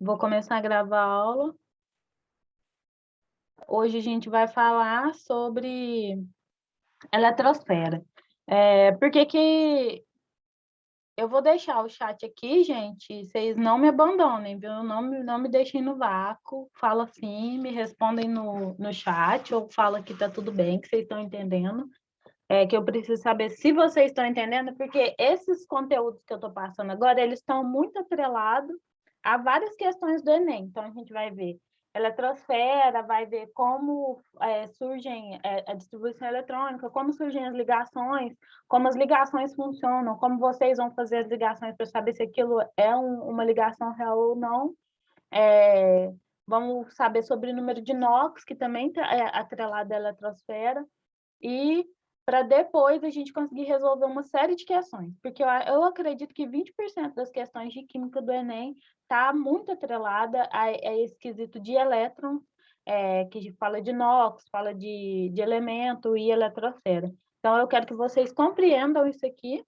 Vou começar a gravar a aula. Hoje a gente vai falar sobre eletrosfera. Por que que eu vou deixar o chat aqui, gente? Vocês não me abandonem, viu? Não me deixem no vácuo. Fala assim, me respondem no chat, ou fala que tá tudo bem, que vocês estão entendendo. Que eu preciso saber se vocês estão entendendo, porque esses conteúdos que eu estou passando agora, eles estão muito atrelados a várias questões do Enem. Então, a gente vai ver eletrosfera, vai ver como surgem a distribuição eletrônica, como surgem as ligações, como as ligações funcionam, como vocês vão fazer as ligações para saber se aquilo é uma ligação real ou não. Vamos saber sobre o número de Knox, que também é atrelado à eletrosfera, e para depois a gente conseguir resolver uma série de questões, porque eu acredito que 20% das questões de química do Enem está muito atrelada a esse quesito de elétrons, que fala de NOx, fala de elemento e eletrosfera. Então, eu quero que vocês compreendam isso aqui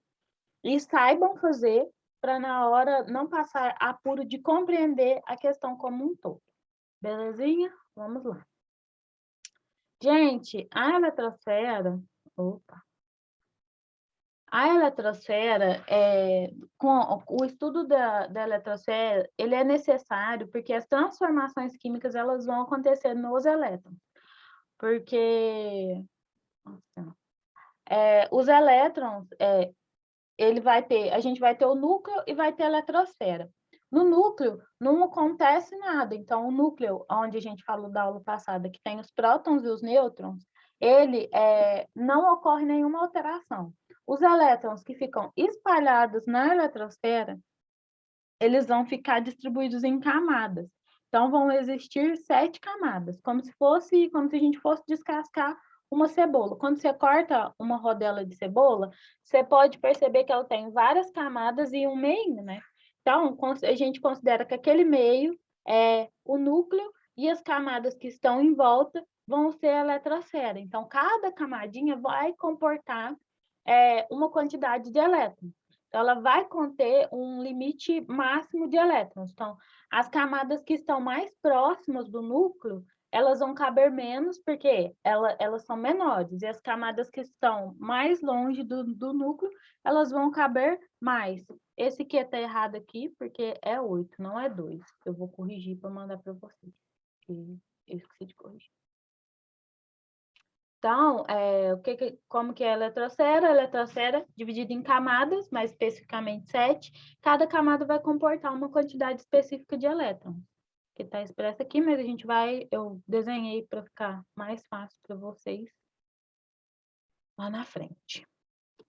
e saibam fazer para, na hora, não passar apuro de compreender a questão como um todo. Belezinha? Vamos lá. Gente, a eletrosfera... Opa! A eletrosfera, com o estudo da eletrosfera, ele é necessário porque as transformações químicas elas vão acontecer nos elétrons. Porque os elétrons, a gente vai ter o núcleo e vai ter a eletrosfera. No núcleo, não acontece nada. Então, o núcleo, onde a gente falou da aula passada, que tem os prótons e os nêutrons, ele não ocorre nenhuma alteração. Os elétrons que ficam espalhados na eletrosfera, eles vão ficar distribuídos em camadas. Então, vão existir 7 camadas, como se a gente fosse descascar uma cebola. Quando você corta uma rodela de cebola, você pode perceber que ela tem várias camadas e um meio, né? Então, a gente considera que aquele meio é o núcleo e as camadas que estão em volta vão ser a eletrosfera. Então, cada camadinha vai comportar uma quantidade de elétrons. Então, ela vai conter um limite máximo de elétrons. Então, as camadas que estão mais próximas do núcleo, elas vão caber menos, porque elas são menores. E as camadas que estão mais longe do núcleo, elas vão caber mais. Esse aqui está errado aqui, porque é 8, não é 2. Eu vou corrigir para mandar para vocês. Eu esqueci de corrigir. Então, como que é a eletrosfera? A eletrosfera é dividida em camadas, mais especificamente 7. Cada camada vai comportar uma quantidade específica de elétrons, que está expressa aqui, mas eu desenhei para ficar mais fácil para vocês lá na frente.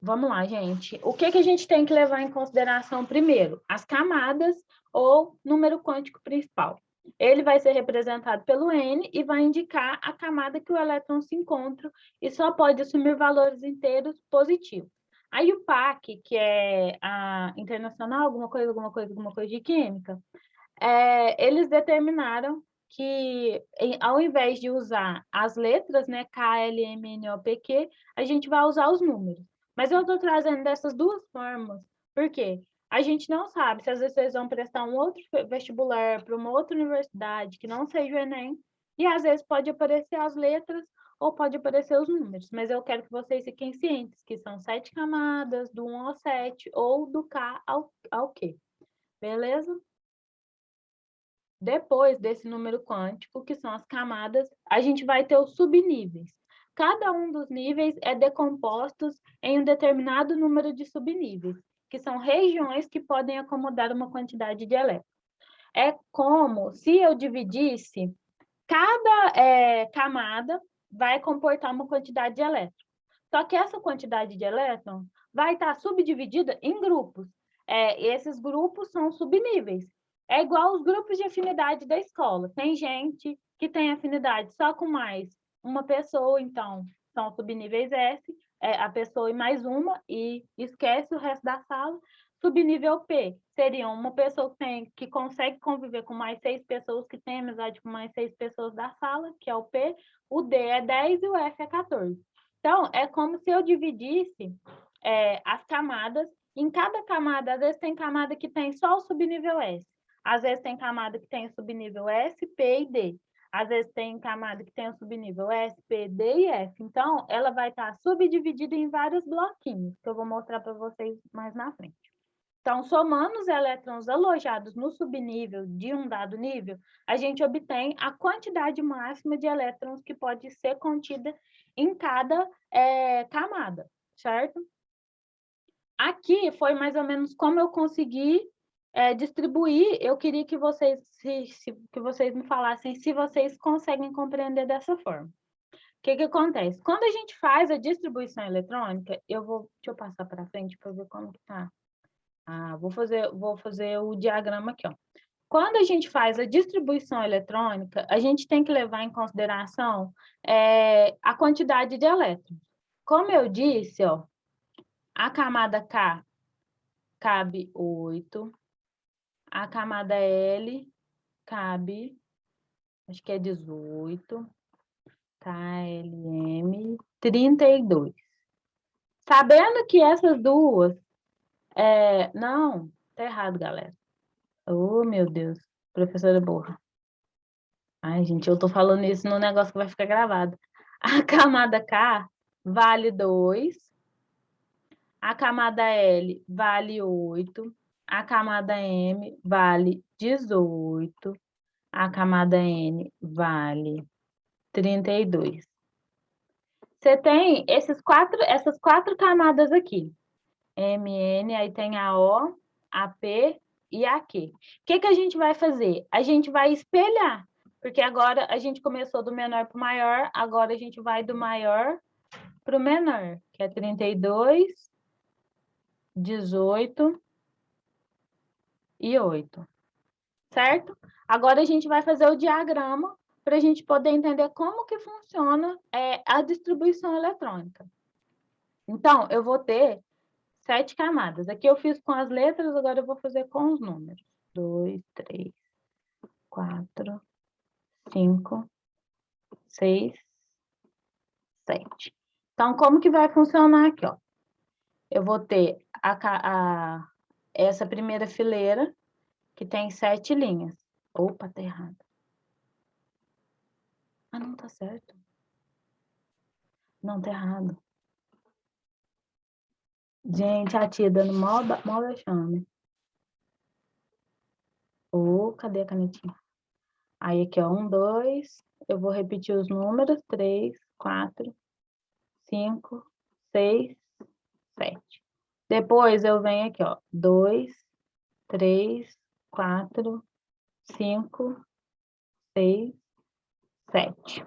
Vamos lá, gente. O que a gente tem que levar em consideração primeiro? As camadas ou número quântico principal. Ele vai ser representado pelo N e vai indicar a camada que o elétron se encontra e só pode assumir valores inteiros positivos. Aí o PAC, que é a Internacional, alguma coisa de Química, eles determinaram que, ao invés de usar as letras, né, K, L, M, N, O, P, Q, a gente vai usar os números. Mas eu estou trazendo dessas duas formas, porque a gente não sabe se às vezes vocês vão prestar um outro vestibular para uma outra universidade que não seja o Enem, e às vezes pode aparecer as letras ou pode aparecer os números, mas eu quero que vocês fiquem cientes que são 7 camadas, do 1 ao 7, ou do K ao Q. Beleza? Depois desse número quântico, que são as camadas, a gente vai ter os subníveis. Cada um dos níveis é decomposto em um determinado número de subníveis, que são regiões que podem acomodar uma quantidade de elétrons. É como se eu dividisse, cada camada vai comportar uma quantidade de elétrons. Só que essa quantidade de elétrons vai estar subdividida em grupos. Esses grupos são subníveis. É igual os grupos de afinidade da escola. Tem gente que tem afinidade só com mais uma pessoa, então são subníveis S, a pessoa e mais uma, e esquece o resto da sala. Subnível P seria uma pessoa que consegue conviver com mais 6 pessoas, que tem amizade com mais 6 pessoas da sala, que é o P. O D é 10 e o F é 14. Então, é como se eu dividisse as camadas. Em cada camada, às vezes tem camada que tem só o subnível S. Às vezes tem camada que tem o subnível S, P e D. Às vezes tem camada que tem o subnível S, P, D e F. Então, ela vai estar subdividida em vários bloquinhos, que eu vou mostrar para vocês mais na frente. Então, somando os elétrons alojados no subnível de um dado nível, a gente obtém a quantidade máxima de elétrons que pode ser contida em cada camada, certo? Aqui foi mais ou menos como eu consegui distribuir. Eu queria que vocês, que vocês me falassem se vocês conseguem compreender dessa forma. O que acontece? Quando a gente faz a distribuição eletrônica, deixa eu passar para frente para ver como que tá. Vou fazer o diagrama aqui, ó. Quando a gente faz a distribuição eletrônica, a gente tem que levar em consideração a quantidade de elétrons. Como eu disse, ó, a camada K cabe 8, a camada L cabe, acho que é 18, KLM 32. Sabendo que essas duas... não, tá errado, galera. Oh, meu Deus, professora burra. Ai, gente, eu tô falando isso num negócio que vai ficar gravado. A camada K vale 2, a camada L vale 8, a camada M vale 18, a camada N vale 32. Você tem essas quatro camadas aqui. MN, aí tem a O, a P e a Q. O que a gente vai fazer? A gente vai espelhar, porque agora a gente começou do menor para o maior, agora a gente vai do maior para o menor, que é 32, 18 e 8, certo? Agora a gente vai fazer o diagrama para a gente poder entender como que funciona a distribuição eletrônica. Então, eu vou ter 7 camadas. Aqui eu fiz com as letras, agora eu vou fazer com os números. 2, 3, 4, 5, 6, 7. Então, como que vai funcionar aqui, ó? Eu vou ter essa primeira fileira, que tem 7 linhas. Opa, tá errado. Não, tá certo. Não, tá errado. Gente, a tia dando mal vexame. Cadê a canetinha? Aí aqui, ó, 1, 2. Eu vou repetir os números. 3, 4, 5, 6, 7. Depois eu venho aqui, ó. 2, 3, 4, 5, 6, 7.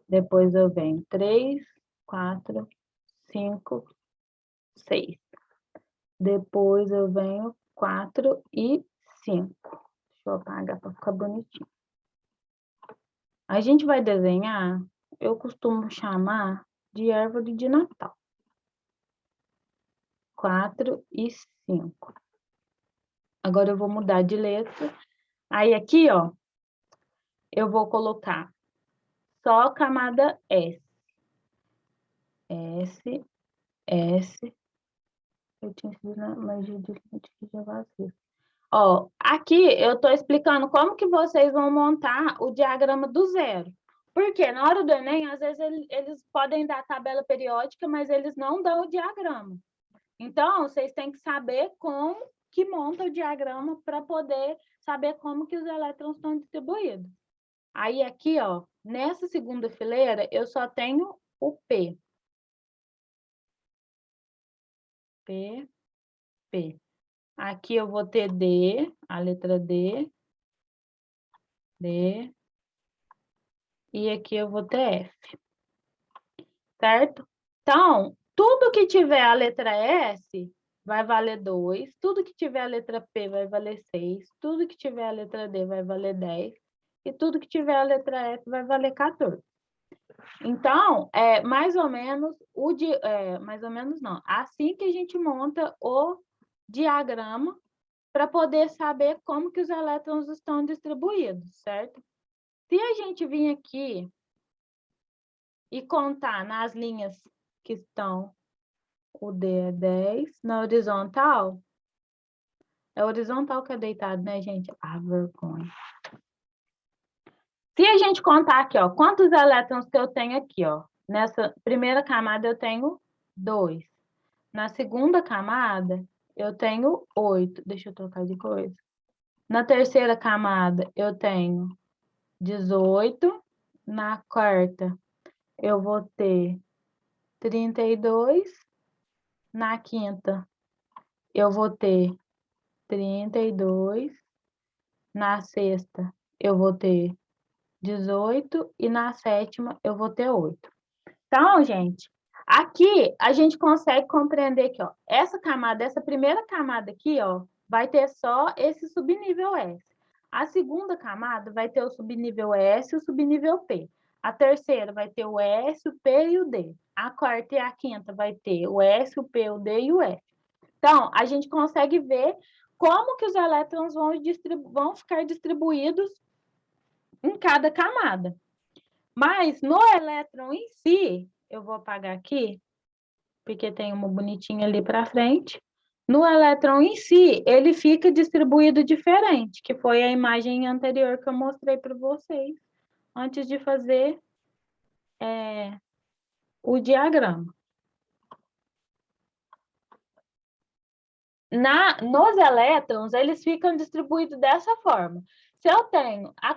Depois eu venho 3, 4, 5, 6. Depois eu venho 4 e 5. Deixa eu apagar para ficar bonitinho. A gente vai desenhar, eu costumo chamar de árvore de Natal. 4 e 5. Agora eu vou mudar de letra. Aí aqui, ó, eu vou colocar só a camada S. S, S. Eu tinha escrito mas já vazio. Ó, aqui eu estou explicando como que vocês vão montar o diagrama do zero. Porque na hora do Enem, às vezes eles podem dar a tabela periódica, mas eles não dão o diagrama. Então, vocês têm que saber como que monta o diagrama para poder saber como que os elétrons estão distribuídos. Aí aqui, ó, nessa segunda fileira, eu só tenho o P. P, P. Aqui eu vou ter D, a letra D, D, e aqui eu vou ter F, certo? Então, tudo que tiver a letra S vai valer 2, tudo que tiver a letra P vai valer 6, tudo que tiver a letra D vai valer 10, e tudo que tiver a letra F vai valer 14. Então, mais ou menos não, assim que a gente monta o diagrama para poder saber como que os elétrons estão distribuídos, certo? Se a gente vir aqui e contar nas linhas que estão, o D é 10, na horizontal, É horizontal que é deitado, né, gente? Ah, vergonha. Se a gente contar aqui, ó, quantos elétrons que eu tenho aqui, ó. Nessa primeira camada eu tenho 2. Na segunda camada eu tenho 8. Deixa eu trocar de coisa. Na terceira camada eu tenho 18. Na quarta eu vou ter 32. Na quinta eu vou ter 32. Na sexta eu vou ter 18 e na sétima eu vou ter 8. Então, gente, aqui a gente consegue compreender que, ó, essa camada, essa primeira camada aqui, ó, vai ter só esse subnível S. A segunda camada vai ter o subnível S e o subnível P. A terceira vai ter o S, o P e o D. A quarta e a quinta vai ter o S, o P, o D e o F. Então, a gente consegue ver como que os elétrons vão ficar distribuídos em cada camada. Mas no elétron em si, eu vou apagar aqui, porque tem uma bonitinha ali para frente. No elétron em si, ele fica distribuído diferente, que foi a imagem anterior que eu mostrei para vocês, antes de fazer o diagrama. Nos elétrons, eles ficam distribuídos dessa forma. Se eu tenho a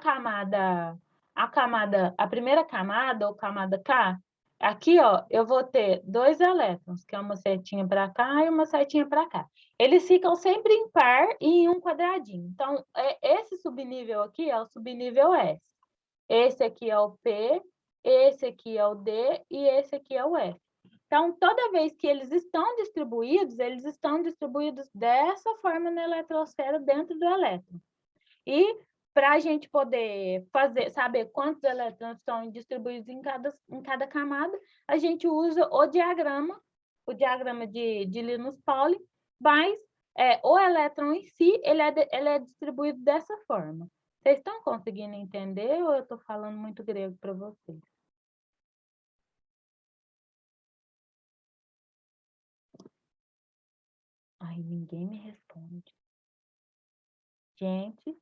primeira camada, ou camada K, aqui, ó, eu vou ter 2 elétrons, que é uma setinha para cá e uma setinha para cá. Eles ficam sempre em par e em um quadradinho. Então, esse subnível aqui é o subnível S. Esse aqui é o P, esse aqui é o D e esse aqui é o F. Então, toda vez que eles estão distribuídos dessa forma na eletrosfera dentro do elétron. E para a gente poder saber quantos elétrons estão distribuídos em cada camada, a gente usa o diagrama de Linus Pauling, mas o elétron em si, ele é distribuído dessa forma. Vocês estão conseguindo entender ou eu estou falando muito grego para vocês? Ai, ninguém me responde. Gente.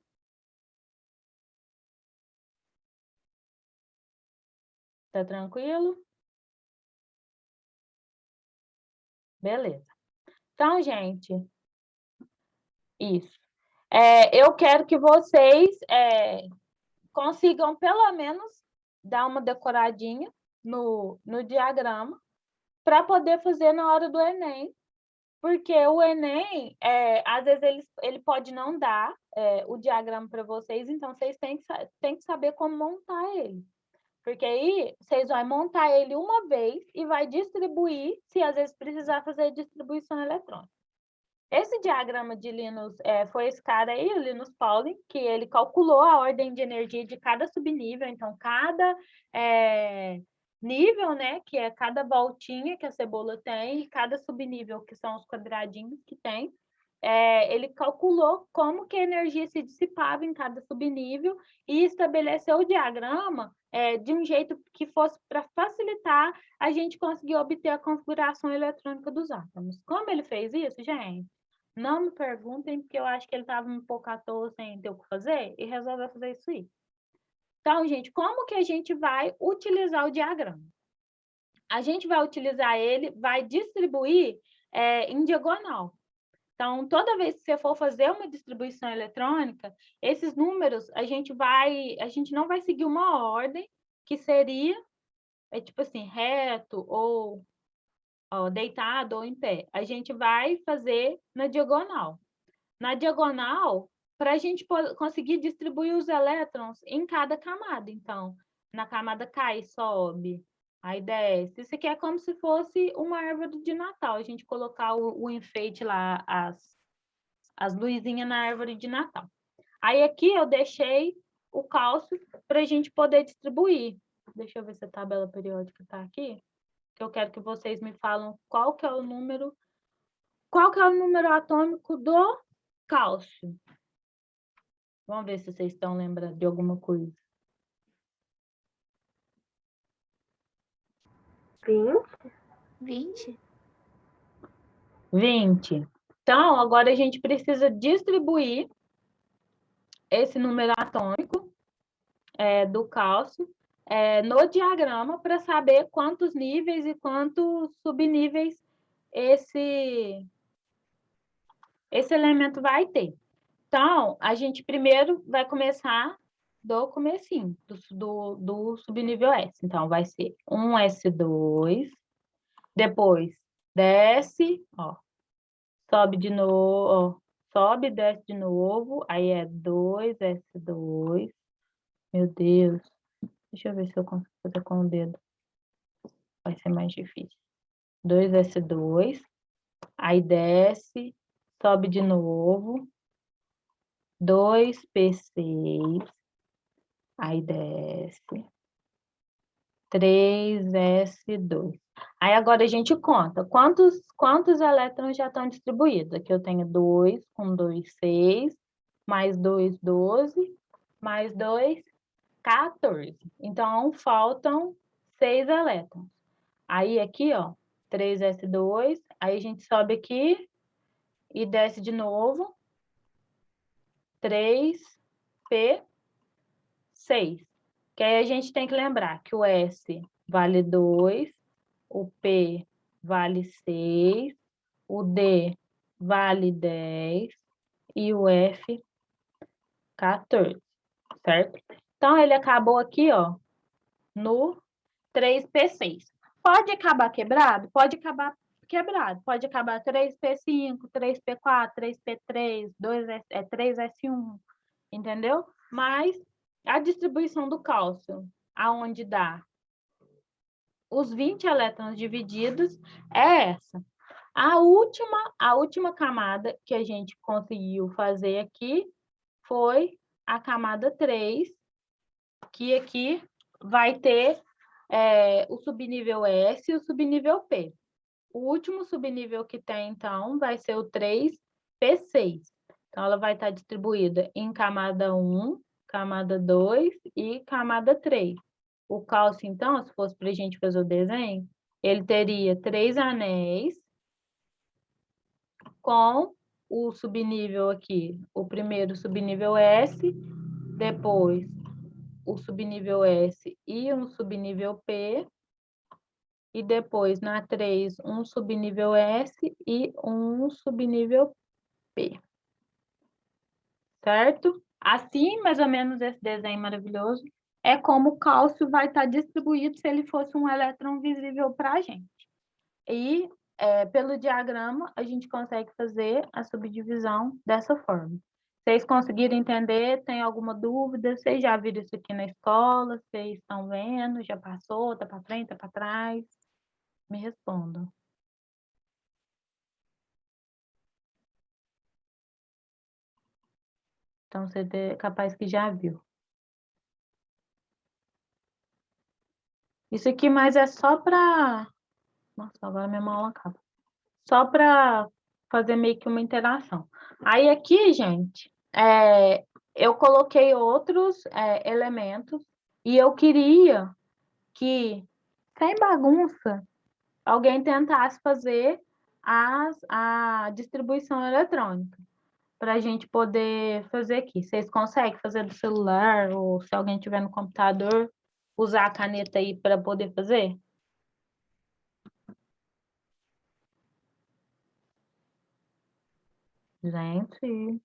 Tá tranquilo? Beleza. Então, gente, isso. Eu quero que vocês consigam, pelo menos, dar uma decoradinha no diagrama para poder fazer na hora do Enem. Porque o Enem, às vezes, ele pode não dar o diagrama para vocês, então vocês têm que saber como montar ele. Porque aí vocês vão montar ele uma vez e vai distribuir, se às vezes precisar fazer distribuição eletrônica. Esse diagrama de Linus foi esse cara aí, o Linus Pauling, que ele calculou a ordem de energia de cada subnível, então cada nível, né, que é cada voltinha que a cebola tem, e cada subnível, que são os quadradinhos que tem, ele calculou como que a energia se dissipava em cada subnível e estabeleceu o diagrama de um jeito que fosse para facilitar a gente conseguir obter a configuração eletrônica dos átomos. Como ele fez isso, gente? Não me perguntem, porque eu acho que ele estava um pouco à toa sem ter o que fazer e resolveu fazer isso aí. Então, gente, como que a gente vai utilizar o diagrama? A gente vai utilizar ele, vai distribuir em diagonal. Então, toda vez que você for fazer uma distribuição eletrônica, esses números, a gente não vai seguir uma ordem que seria, tipo assim, reto ou deitado ou em pé. A gente vai fazer na diagonal. Na diagonal, para a gente conseguir distribuir os elétrons em cada camada. Então, na camada cai, sobe, aí desce. Isso aqui é como se fosse uma árvore de Natal. A gente colocar o enfeite lá, as luzinhas na árvore de Natal. Aí aqui eu deixei o cálcio para a gente poder distribuir. Deixa eu ver se a tabela periódica está aqui. Que eu quero que vocês me falam qual que é o número atômico do cálcio. Vamos ver se vocês estão lembrando de alguma coisa. 20. 20. Então, agora a gente precisa distribuir esse número atômico do cálcio no diagrama para saber quantos níveis e quantos subníveis esse elemento vai ter. Então, a gente primeiro vai começar do comecinho, do subnível S. Então, vai ser 1S2, depois desce, ó, sobe de novo, ó, sobe, desce de novo, aí é 2S2. Meu Deus, deixa eu ver se eu consigo fazer com o dedo. Vai ser mais difícil. 2S2, aí desce, sobe de novo, 2P6, aí desce, 3S2. Aí agora a gente conta quantos elétrons já estão distribuídos. Aqui eu tenho 2 com 2, 6, mais 2, 12, mais 2, 14. Então, faltam 6 elétrons. Aí aqui, ó, 3S2, aí a gente sobe aqui e desce de novo, 3P6. Que aí a gente tem que lembrar que o S vale 2, o P vale 6, o D vale 10 e o F 14, certo? Então, ele acabou aqui, ó, no 3P6. Pode acabar quebrado? Pode acabar quebrado. Pode acabar 3P5, 3P4, 3P3, 3S1, entendeu? Mas a distribuição do cálcio, aonde dá os 20 elétrons divididos, é essa. A última camada que a gente conseguiu fazer aqui foi a camada 3, que aqui vai ter o subnível S e o subnível P. O último subnível que tem, então, vai ser o 3P6. Então, ela vai estar distribuída em camada 1, camada 2 e camada 3. O cálcio, então, se fosse para a gente fazer o desenho, ele teria 3 anéis com o subnível aqui, o primeiro subnível S, depois o subnível S e um subnível P, e depois na 3 um subnível S e um subnível P. Certo? Assim, mais ou menos esse desenho maravilhoso é como o cálcio vai estar distribuído se ele fosse um elétron visível para a gente. E pelo diagrama a gente consegue fazer a subdivisão dessa forma. Vocês conseguiram entender? Tem alguma dúvida? Vocês já viram isso aqui na escola? Vocês estão vendo? Já passou? Está para frente? Está para trás? Me respondam. Então, você é capaz que já viu. Isso aqui, mas é só para... Nossa, agora minha mão acaba. Só para fazer meio que uma interação. Aí aqui, gente, eu coloquei outros elementos e eu queria que, sem bagunça, alguém tentasse fazer a distribuição eletrônica para a gente poder fazer aqui. Vocês conseguem fazer do celular ou se alguém tiver no computador, usar a caneta aí para poder fazer? Gente,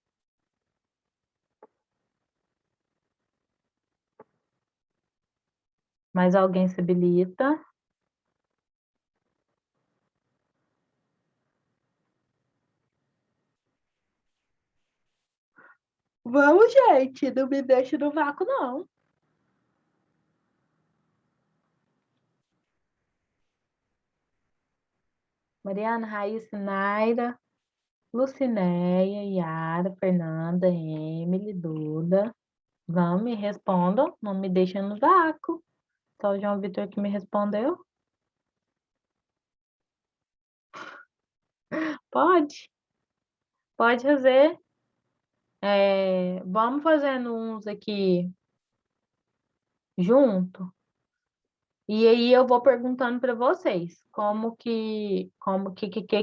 mais alguém se habilita? Vamos, gente, não me deixe no vácuo, não. Mariana, Raíssa, Naira, Lucinéia, Yara, Fernanda, Emily, Duda. Vão, me respondam, não me deixem no vácuo. Só o João Vitor que me respondeu. Pode, pode fazer. Vamos fazendo uns aqui junto. E aí eu vou perguntando para vocês como que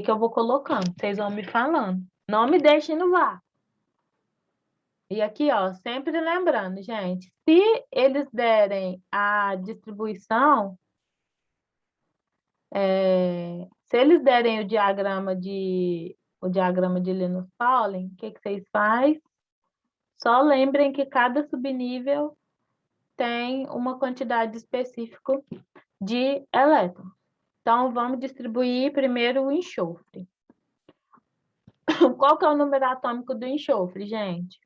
eu vou colocando. Vocês vão me falando. Não me deixem no vácuo. E aqui, ó, sempre lembrando, gente, se eles derem a distribuição, se eles derem o diagrama de Linus Pauling, o que que vocês fazem? Só lembrem que cada subnível tem uma quantidade específica de elétrons. Então, vamos distribuir primeiro o enxofre. Qual que é o número atômico do enxofre, gente?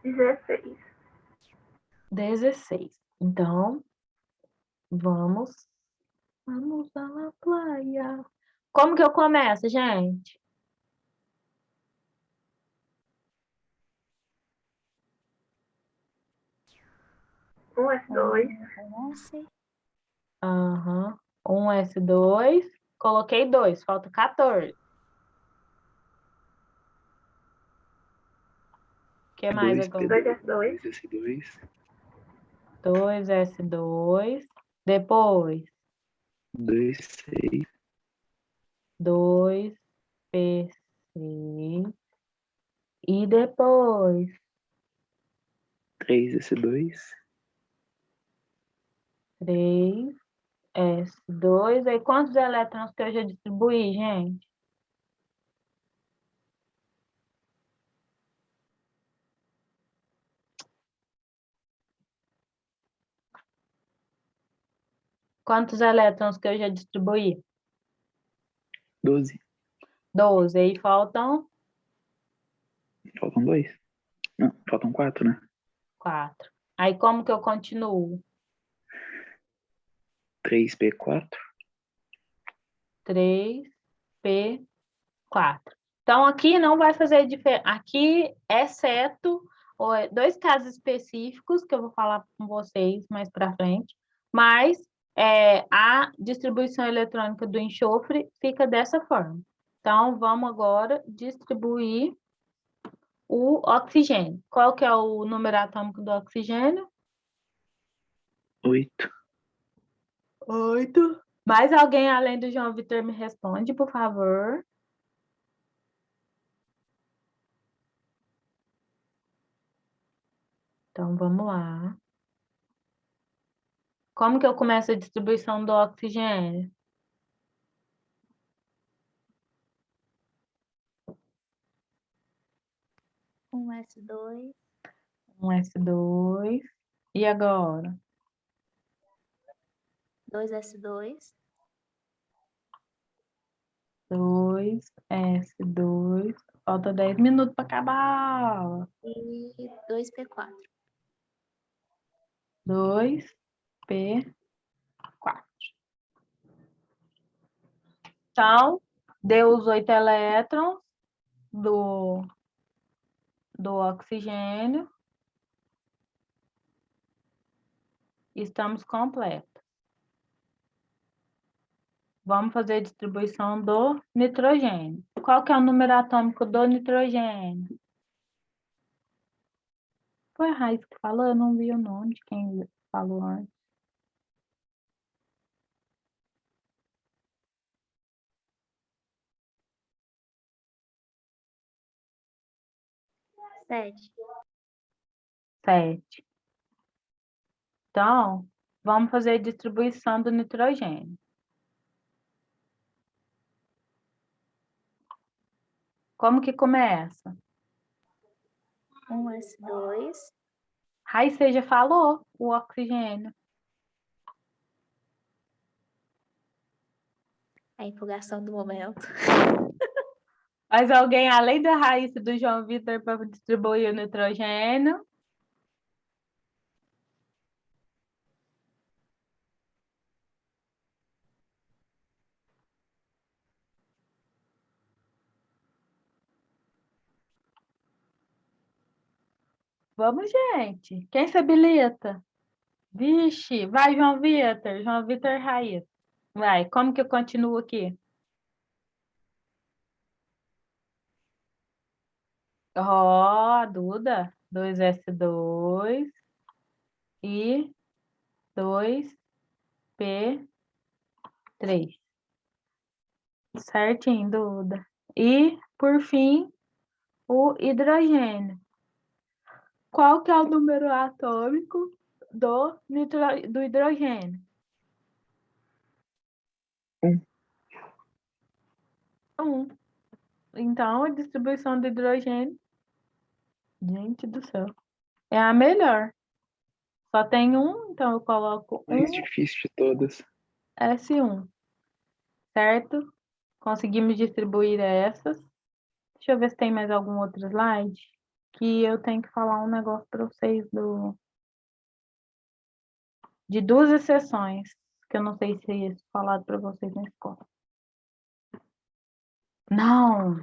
16. 16. Então, vamos à praia. Como que eu começo, gente? Um S2. Aham. 1s2. Coloquei 2, falta 14. O que mais agora? 2S2. 2S2. 2s2. Depois, 2,6. 2p6. E depois, 3S2. 3s2. Aí, quantos elétrons que eu já distribuí, gente? Quantos elétrons que eu já distribuí? 12. 12. Aí faltam Faltam 2. Não, faltam 4, né? 4. Aí como que eu continuo? 3P4. 3p4. Então, aqui não vai fazer diferença. Aqui, exceto 2 casos específicos, que eu vou falar com vocês mais para frente, mas a distribuição eletrônica do enxofre fica dessa forma. Então, vamos agora distribuir o oxigênio. Qual que é o número atômico do oxigênio? 8. 8. Mais alguém além do João Vitor me responde, por favor. Então, vamos lá. Como que eu começo a distribuição do oxigênio? Um S2. 1s2. E agora? 2S2. 2s2. Falta 10 minutos para acabar a aula. E 2P4. 2p4. Então, deu os 8 elétrons do oxigênio. Estamos completos. Vamos fazer a distribuição do nitrogênio. Qual que é o número atômico do nitrogênio? Foi a Raiz que falou? Eu não vi o nome de quem falou antes. Sete. 7. Então, vamos fazer a distribuição do nitrogênio. Como que começa? 1S2. Raiz, você já falou o oxigênio. A empolgação do momento. Mas alguém além da Raíssa e do João Vitor para distribuir o nitrogênio? Vamos, gente. Quem se habilita? Vixe, vai, João Vitor. João Vitor e Raíssa. Vai, como que eu continuo aqui? Ó, Duda. 2s2 e 2p4. 3. Certinho, Duda. E, por fim, o hidrogênio. Qual que é o número atômico do hidrogênio? 1. 1. Então, a distribuição do hidrogênio, gente do céu, é a melhor. Só tem 1, então eu coloco Mais 1 difícil de todas. S1, certo? Conseguimos distribuir essas. Deixa eu ver se tem mais algum outro slide, que eu tenho que falar um negócio para vocês de 2 exceções, que eu não sei se é isso falado para vocês na escola. Não.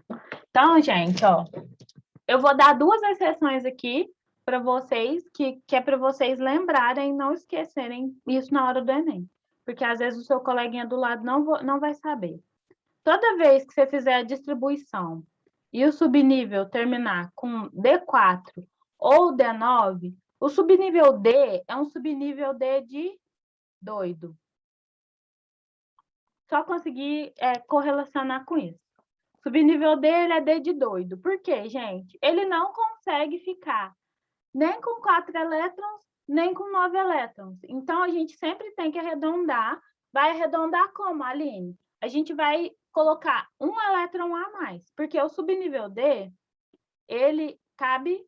Então, gente, ó, eu vou dar 2 exceções aqui para vocês, que é para vocês lembrarem, não esquecerem isso na hora do Enem. Porque às vezes o seu coleguinha do lado não vai saber. Toda vez que você fizer a distribuição e o subnível terminar com D4 ou D9, o subnível D é um subnível D de doido. Só conseguir correlacionar com isso. O subnível D ele é D de doido. Por quê, gente? Ele não consegue ficar nem com 4 elétrons, nem com 9 elétrons. Então, a gente sempre tem que arredondar. Vai arredondar como, Aline? A gente vai colocar um elétron a mais, porque o subnível D, ele cabe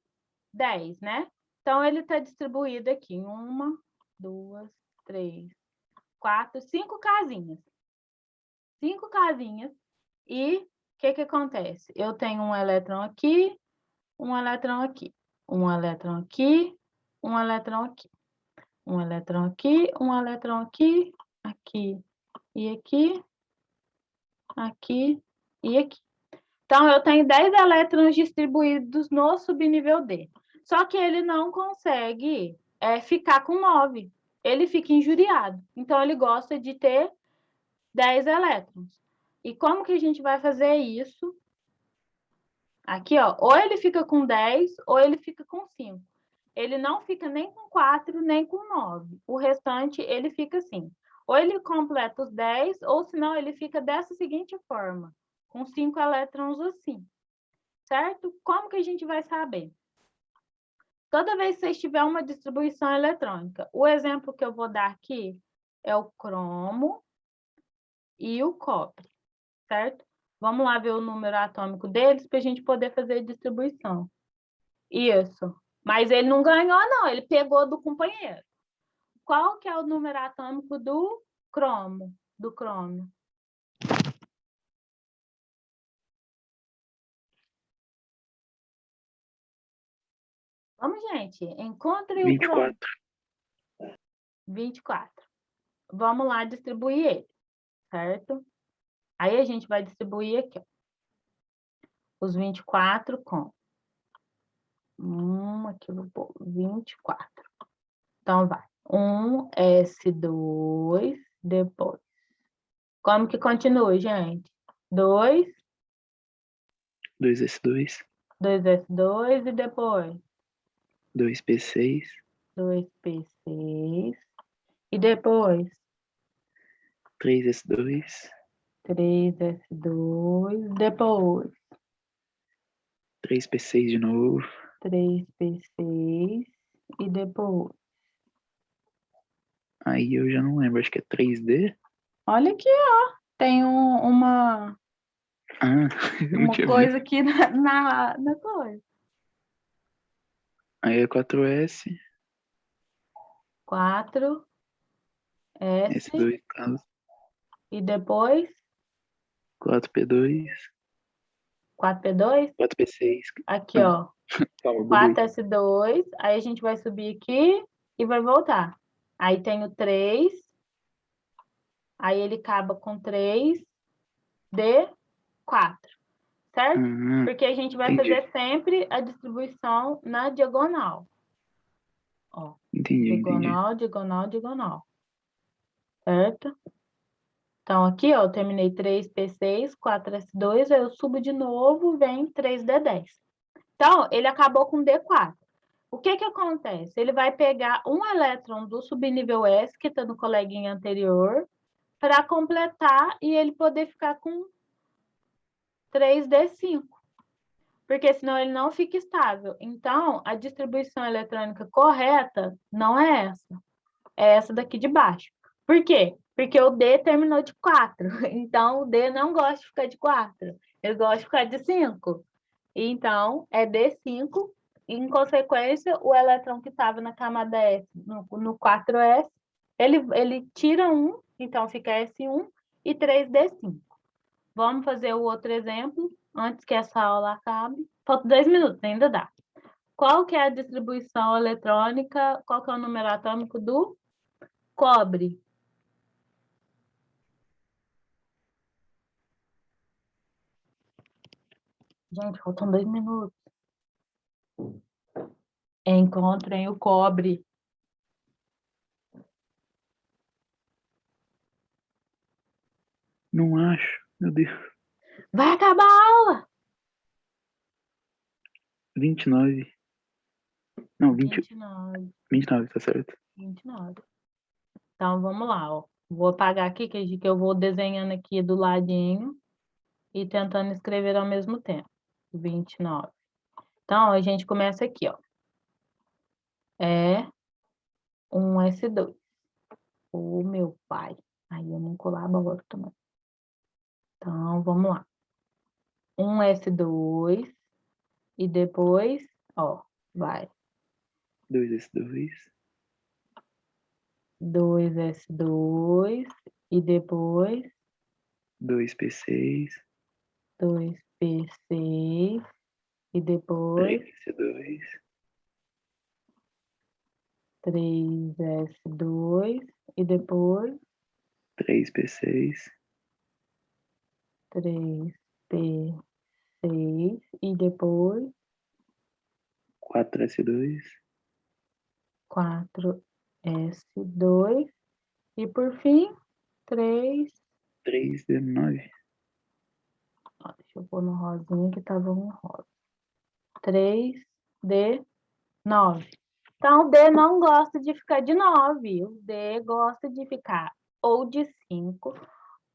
10, né? Então, ele está distribuído aqui em 1, 2, 3, 4, 5 casinhas. 5 casinhas. E o que acontece? Eu tenho um elétron aqui, um elétron aqui, um elétron aqui, um elétron aqui, um elétron aqui, um elétron aqui, aqui e aqui, aqui e aqui. Então, eu tenho 10 elétrons distribuídos no subnível D. Só que ele não consegue ficar com 9. Ele fica injuriado. Então, ele gosta de ter 10 elétrons. E como que a gente vai fazer isso? Aqui, ó, ou ele fica com 10, ou ele fica com 5. Ele não fica nem com 4, nem com 9. O restante, ele fica assim. Ou ele completa os 10, ou senão ele fica dessa seguinte forma, com 5 elétrons assim. Certo? Como que a gente vai saber? Toda vez que vocês tiverem uma distribuição eletrônica, o exemplo que eu vou dar aqui é o cromo e o cobre, certo? Vamos lá ver o número atômico deles para a gente poder fazer a distribuição. Isso. Mas ele não ganhou, não. Ele pegou do companheiro. Qual que é o número atômico do cromo? Do cromo. Vamos, gente. Encontre o cromo. 24. Vamos lá distribuir ele, certo? Aí a gente vai distribuir aqui, ó, os 24 com aqui no bolo, 24. Então, vai. 1S2, depois. Como que continua, gente? 2. 2S2. 2S2 e depois? 2P6. 2P6. E depois? 3S2. 3S2. Depois? 3P6 de novo. 3P6. E depois? Aí eu já não lembro, acho que é 3D. Olha aqui, ó. Tem uma eu não tinha coisa visto. aqui na coisa. Aí é 4S. 4S. S2, caso. E depois? 4P2. 4P2? 4P6. Aqui, ó. Calma, buguei. 4S2. Aí a gente vai subir aqui e vai voltar. Aí tem o 3. Aí ele acaba com 3D4. Certo? Porque a gente vai entendi. fazer sempre a distribuição na diagonal. Ó. Entendi. Diagonal, diagonal, diagonal. Certo? Então, aqui, ó, eu terminei 3P6, 4S2, aí eu subo de novo, vem 3D10. Então, ele acabou com D4. O que que acontece? Ele vai pegar um elétron do subnível S, que está no coleguinha anterior, para completar e ele poder ficar com 3D5. Porque senão ele não fica estável. Então, a distribuição eletrônica correta não é essa. É essa daqui de baixo. Por quê? Porque o D terminou de 4. Então, o D não gosta de ficar de 4. Ele gosta de ficar de 5. Então, é D5. Em consequência, o elétron que estava na camada S, no 4S, ele tira 1, então fica S1 e 3D5. Vamos fazer o outro exemplo, antes que essa aula acabe. Falta 2 minutos, ainda dá. Qual que é a distribuição eletrônica, qual que é o número atômico do cobre? Gente, faltam 2 minutos. Encontrem o cobre. Não acho, meu Deus. Vai acabar a aula! 29. Não, 29. 29, tá certo. 29. Então, vamos lá, ó. Vou apagar aqui, que eu vou desenhando aqui do ladinho e tentando escrever ao mesmo tempo. 29. Então, a gente começa aqui, ó. É um S2. O meu pai. Aí eu não colaboro também. Então, vamos lá. Um S2 e depois, ó, vai. 2S2. 2S2 e depois 2P6. 2P6 e depois 3S2. 3S2 e depois 3P6. 3P6 e depois 4S2. 4S2 e por fim 3. 3D9. Ó, deixa eu pôr no rosinha que estava um rosa. 3D9. Então, o D não gosta de ficar de 9. O D gosta de ficar ou de 5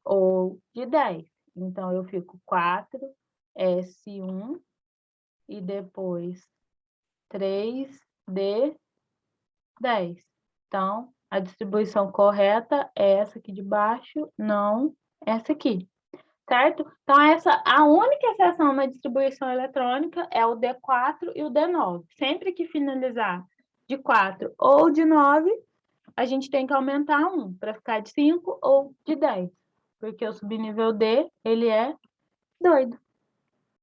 ou de 10. Então, eu fico 4S1 e depois 3D10. Então, a distribuição correta é essa aqui de baixo, não essa aqui. Certo? Então, a única exceção na distribuição eletrônica é o D4 e o D9. Sempre que finalizar de 4 ou de 9, a gente tem que aumentar 1 para ficar de 5 ou de 10. Porque o subnível D, ele é doido.